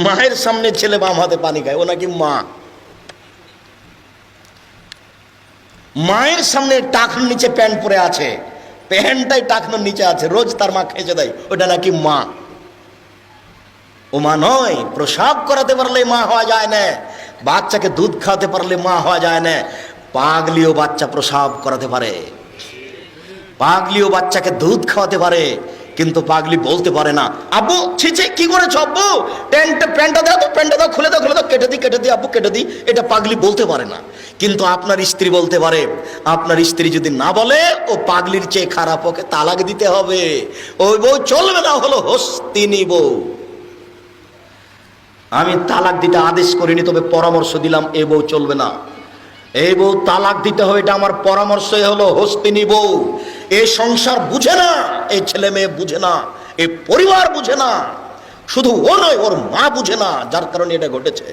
মায়ের সামনে ছেলে বাম হাতে পানি খায়, ও নাকি মা। মায়ের সামনে টাকনোর নিচে প্যান্ট পরে আছে, প্যান্টটাই টাকনোর নিচে আছে, রোজ তার মা খেঁচে দেয়, ওটা নাকি মা। ও মা নয়। প্রসাব করাতে পারলে মা হওয়া যায় না, বাচ্চাকে দুধ খাওয়াতে পারলে মা হওয়া যায় না। পাগলিও বাচ্চা প্রসাব করাতে পারে, পাগলিও বাচ্চাকে দুধ খাওয়াতে পারে, কিন্তু পাগলি বলতে পারে না আব্বু ছিছে কি করেছো আব্বু, প্যান্টটা দাও তো, প্যান্টটা দাও, খুলে দাও, খুলে দাও, কেটে দিই আব্বু, কেটে দিই। এটা পাগলি বলতে পারে না। কিন্তু আপনার স্ত্রী বলতে পারে। আপনার স্ত্রী যদি না বলে, ও পাগলির চেয়ে খারাপ, ওকে তালাক দিতে হবে। ওই বউ চলবে না, হলো হস্তিনী বউ। আমি তালাক দিতে আদেশ করিনি, তবে পরামর্শ দিলাম, এ বউ চলবে না, এই বউ তালাক দিতে হবে, এটা আমার পরামর্শ। হলো হস্তিনী বউ। এই সংসার বুঝে না, এই ছেলে মেয়ে বুঝে না, এই পরিবার বুঝে না, শুধু ও নয়, ওর মা বুঝে না, যার কারণে এটা ঘটেছে।